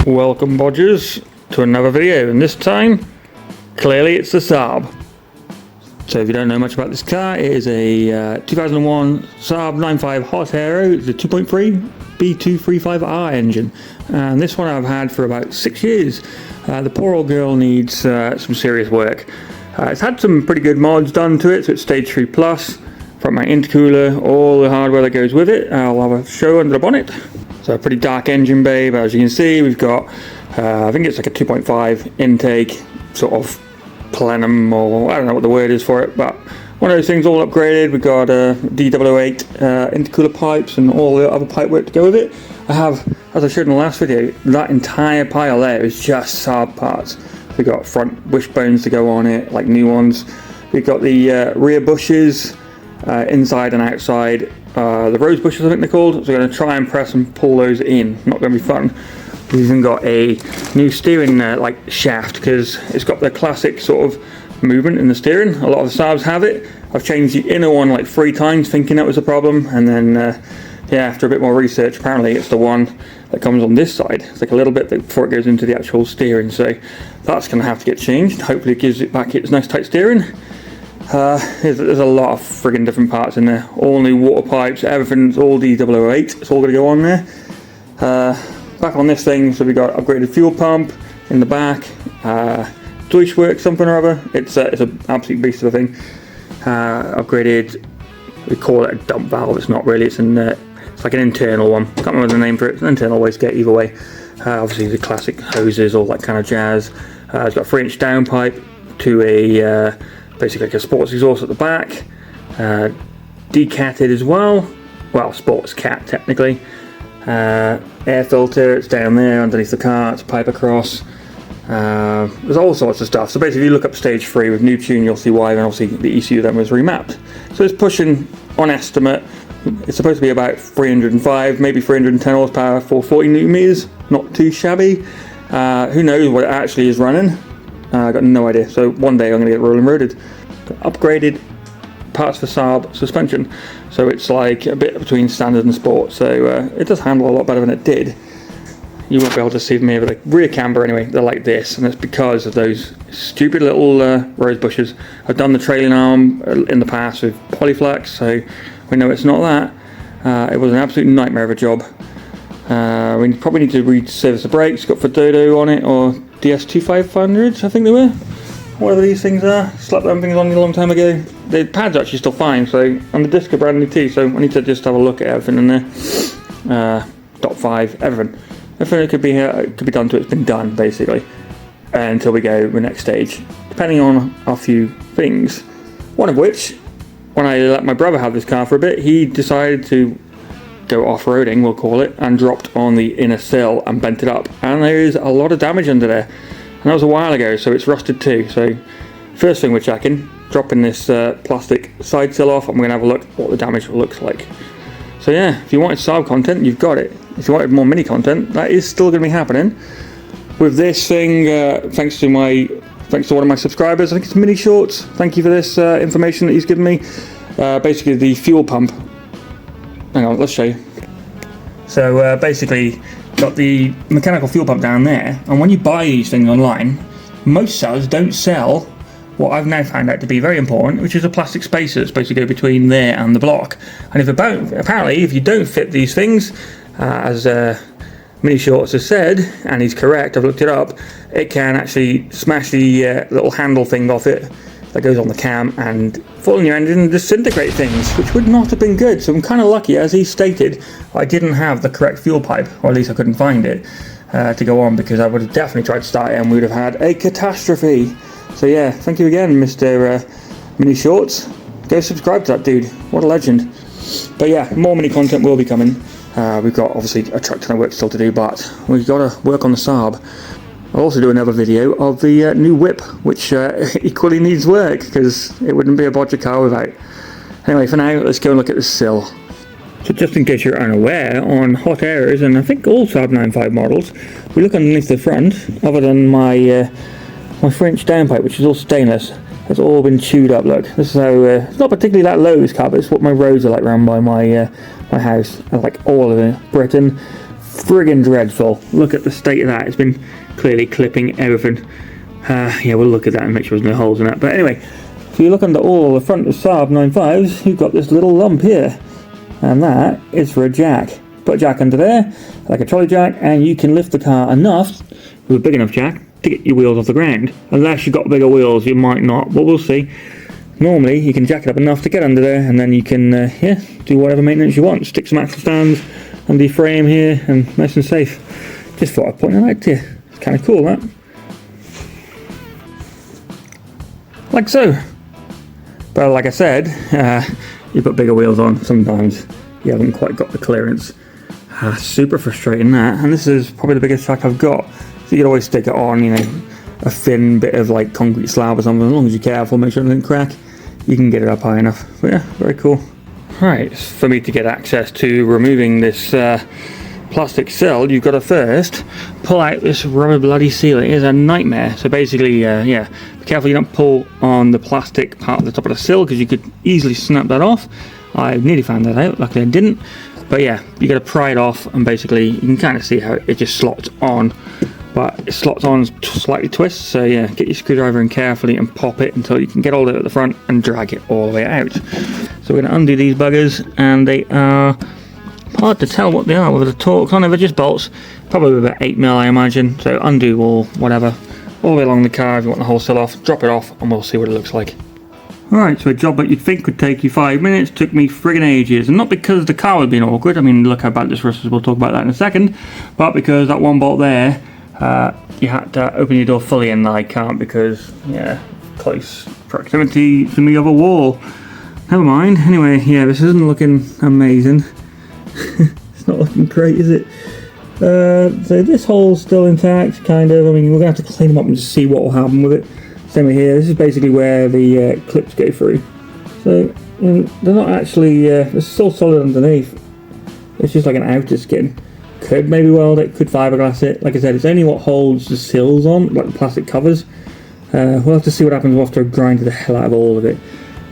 Welcome Bodgers to another video, and this time clearly it's the Saab. So if you don't know much about this car, it is a 2001 Saab 9.5 hot aero. It's a 2.3 B235R engine, and this one I've had for about 6 years. The poor old girl needs some serious work. It's had some pretty good mods done to it, so it's stage 3 plus, front mount intercooler, all the hardware that goes with it. I'll have a show under the bonnet. So a pretty dark engine bay, but as you can see we've got, I think it's like a 2.5 intake, sort of plenum, or I don't know what the word is for it, but one of those things all upgraded. We've got D008 intercooler pipes and all the other pipe work to go with it. I have, as I showed in the last video, that entire pile there is just Saab parts. We've got front wishbones to go on it, like new ones. We've got the rear bushes, inside and outside. The rose bushes I think they're called, so we're going to try and press and pull those in. Not going to be fun. We've even got a new steering like shaft, because it's got the classic sort of movement in the steering. A lot of the Saabs have it. I've changed the inner one like 3 times thinking that was a problem, and then yeah, after a bit more research, apparently it's the one that comes on this side. It's like a little bit before it goes into the actual steering, so that's going to have to get changed. Hopefully it gives it back its nice tight steering. There's a lot of friggin' different parts in there. All new water pipes, everything's all D008. It's all going to go on there. Back on this thing, so we got upgraded fuel pump in the back. Deutschwerk something or other. It's an absolute beast of a thing. Upgraded. We call it a dump valve. It's not really. It's like an internal one. Can't remember the name for it. It's an internal wastegate either way. Obviously the classic hoses, all that kind of jazz. It's got a 3-inch downpipe to a basically like a sports exhaust at the back, decatted as well, sports cat technically, air filter, it's down there underneath the car, it's a pipe across, there's all sorts of stuff. So basically if you look up stage 3 with new tune, you'll see why, and obviously the ECU then was remapped. So it's pushing, on estimate, it's supposed to be about 305, maybe 310 horsepower for 40 newton meters, not too shabby. Who knows what it actually is running. I got no idea, so one day I'm going to get rolling roaded. Upgraded parts for Saab suspension, so it's like a bit between standard and sport, so it does handle a lot better than it did. You won't be able to see me with a rear camber anyway, they're like this, and it's because of those stupid little rose bushes. I've done the trailing arm in the past with Polyflex, so we know it's not that. It was an absolute nightmare of a job. We probably need to re-service the brakes. Got Dodo on it, or DS2500s I think they were, whatever these things are. Slapped them things on a long time ago. The pads are actually still fine, so, and the disc are brand new too, so I need to just have a look at everything in there. Dot 5, everything that could be done to it's been done basically, until we go the next stage, depending on a few things. One of which, when I let my brother have this car for a bit, he decided to go off-roading, we'll call it, and dropped on the inner sill and bent it up, and there is a lot of damage under there, and that was a while ago, so it's rusted too. So first thing we're checking, dropping this plastic side sill off, and we're going to have a look what the damage looks like. So yeah, if you wanted Saab content, you've got it. If you wanted more mini content, that is still going to be happening. With this thing, thanks to one of my subscribers, I think it's Mini Shorts, thank you for this information that he's given me. Basically the fuel pump, hang on, let's show you. So basically got the mechanical fuel pump down there, and when you buy these things online, most sellers don't sell what I've now found out to be very important, which is a plastic spacer that's supposed to go between there and the block. And apparently if you don't fit these things, as Mini Shorts has said, and he's correct, I've looked it up, it can actually smash the little handle thing off it that goes on the cam and fall in your engine and disintegrate things, which would not have been good. So I'm kind of lucky, as he stated, I didn't have the correct fuel pipe, or at least I couldn't find it to go on, because I would have definitely tried to start it and we would have had a catastrophe. So yeah, thank you again, Mr. Mini Shorts. Go subscribe to that dude, what a legend. But yeah, more mini content will be coming. We've got obviously a truck ton of work still to do, but we've got to work on the Saab. I'll also do another video of the new whip, which equally needs work, because it wouldn't be a Bodger car without. Anyway, for now, let's go and look at the sill. So just in case you're unaware, on hot aeros, and I think all Saab 9.5 models, we look underneath the front, other than my my 3-inch downpipe, which is all stainless. It's all been chewed up, look. This is how, it's not particularly that low, this car, but it's what my roads are like around by my my house. I like all of it. Britain, friggin' dreadful. Look at the state of that. It's been clearly clipping everything. Yeah, we'll look at that and make sure there's no holes in that. But anyway, if you look under all the front of Saab 95s, you've got this little lump here, and that is for a jack. Put a jack under there, like a trolley jack, and you can lift the car enough with a big enough jack to get your wheels off the ground. Unless you've got bigger wheels, you might not, but we'll see. Normally, you can jack it up enough to get under there, and then you can, yeah, do whatever maintenance you want. Stick some axle stands under your frame here, and nice and safe. Just thought I'd point that out to you. It's kind of cool, that. Like so. But like I said, you put bigger wheels on, sometimes you haven't quite got the clearance. Super frustrating, that. And this is probably the biggest jack I've got. So you can always stick it on, you know, a thin bit of like concrete slab or something. As long as you're careful, make sure it doesn't crack, you can get it up high enough. But yeah, very cool. Right, for me to get access to removing this plastic sill, you've got to first pull out this rubber bloody seal. It is a nightmare. So basically, yeah, be careful you don't pull on the plastic part of the top of the sill, because you could easily snap that off. I nearly found that out, luckily I didn't. But yeah, you got to pry it off, and basically you can kind of see how it just slots on. But it slots on slightly twists, so yeah, get your screwdriver in carefully and pop it until you can get all the way at the front and drag it all the way out. So we're going to undo these buggers, and they are hard to tell what they are with the torques on it. They're just bolts, probably about 8mm I imagine. So undo all whatever all the way along the car. If you want the whole sill off, drop it off, and we'll see what it looks like. Alright, so a job that you'd think would take you 5 minutes took me friggin' ages, and not because the car was being awkward. I mean, look how bad this was, we'll talk about that in a second, but because that one bolt there, you had to open your door fully, and I can't because, yeah, close proximity to the other wall. Never mind. Anyway, yeah, this isn't looking amazing. It's not looking great, is it? So this hole's still intact, kind of. I mean, we're going to have to clean them up and just see what will happen with it. Same here. This is basically where the clips go through. So they're not actually, they're still solid underneath. It's just like an outer skin. Could maybe weld it, could fiberglass it. Like I said, it's only what holds the sills on, like the plastic covers. We'll have to see what happens after I grind the hell out of all of it.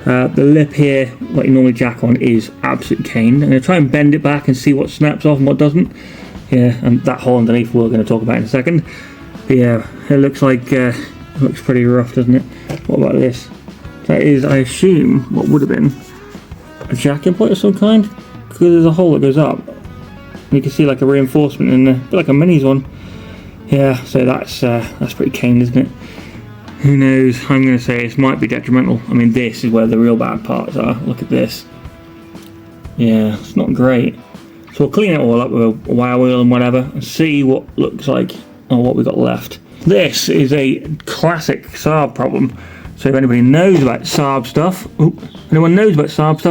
The lip here, like you normally jack on, is absolute cane. I'm going to try and bend it back and see what snaps off and what doesn't. Yeah, and that hole underneath we're going to talk about in a second. But yeah, it looks like, it looks pretty rough, doesn't it? What about this? That is, I assume, what would have been a jacking point of some kind, because there's a hole that goes up. You can see like a reinforcement in there, a bit like a minis one. Yeah, so that's pretty cane, isn't it? Who knows? I'm going to say this might be detrimental. I mean, this is where the real bad parts are. Look at this. Yeah, it's not great. So we'll clean it all up with a wire wheel and whatever, and see what looks like, or what we've got left. This is a classic Saab problem. So if anybody knows about Saab stuff,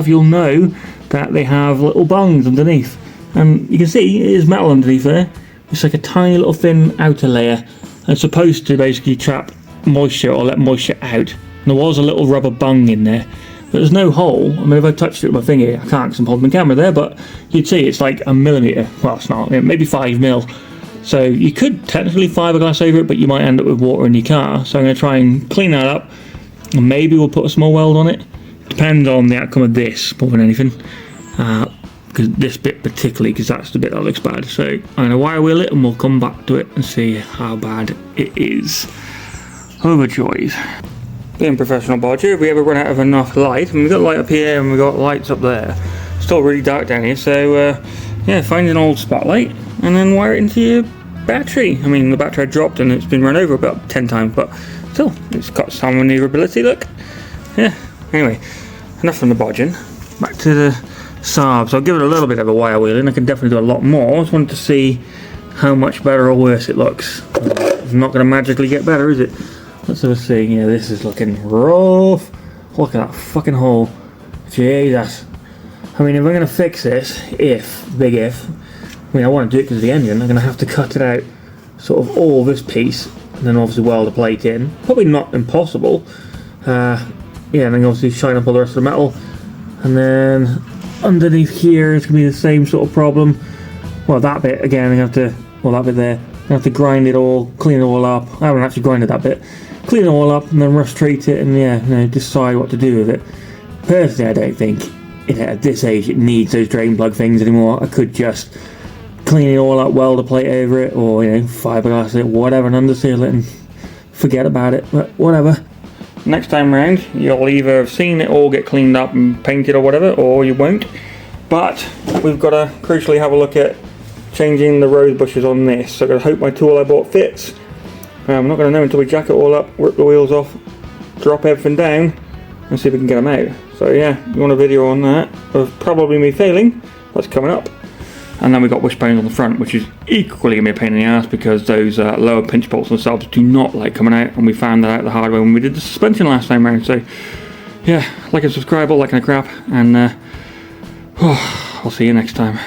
you'll know that they have little bungs underneath. And you can see it is metal underneath there. It's like a tiny little thin outer layer. And it's supposed to basically trap moisture or let moisture out. And there was a little rubber bung in there, but there's no hole. I mean, if I touched it with my finger, I can't because I'm holding the camera there, but you'd see it's like a millimetre. Well, it's not, maybe 5mm. So you could technically fiberglass over it, but you might end up with water in your car. So I'm going to try and clean that up, and maybe we'll put a small weld on it. Depends on the outcome of this more than anything. Because this bit particularly, because that's the bit that looks bad. So I'm going to wire wheel it, and we'll come back to it and see how bad it is. Overjoyed. Being professional bodger, if we ever run out of enough light, and we've got light up here and we've got lights up there, still really dark down here, so yeah, find an old spotlight and then wire it into your battery. I mean, the battery I dropped and it's been run over about 10 times, but still, it's got some maneuverability, look. Yeah, anyway, enough from the bodging. Back to the Saab. So I'll give it a little bit of a wire wheeling. I can definitely do a lot more. I just wanted to see how much better or worse it looks. It's not going to magically get better, is it? Let's have a see. Yeah, this is looking rough. Look at that fucking hole. Jesus. I mean, if I'm going to fix this, big if, I mean, I want to do it because of the engine, I'm going to have to cut it out, sort of all this piece, and then obviously weld a plate in. Probably not impossible. Yeah, and then obviously shine up all the rest of the metal. And then underneath here, it's going to be the same sort of problem. Well, that bit, again, I have to, well, that bit there, I have to grind it all, clean it all up. I haven't actually grinded that bit. Clean it all up and then rust treat it and yeah, you know, decide what to do with it. Personally, I don't think at this age it needs those drain plug things anymore. I could just clean it all up, weld a plate over it, or fiberglass it, whatever, and underseal it and forget about it, but whatever. Next time round you'll either have seen it all get cleaned up and painted or whatever, or you won't. But we've got to crucially have a look at changing the rose bushes on this. So I hope my tool I bought fits. I'm not going to know until we jack it all up, rip the wheels off, drop everything down and see if we can get them out. So yeah, you want a video on that of probably me failing, that's coming up. And then we've got wishbones on the front, which is equally going to be a pain in the ass because those lower pinch bolts and Saabs do not like coming out, and we found that out the hard way when we did the suspension last time round. So yeah, like and subscribe, all that kind of crap, and I'll see you next time.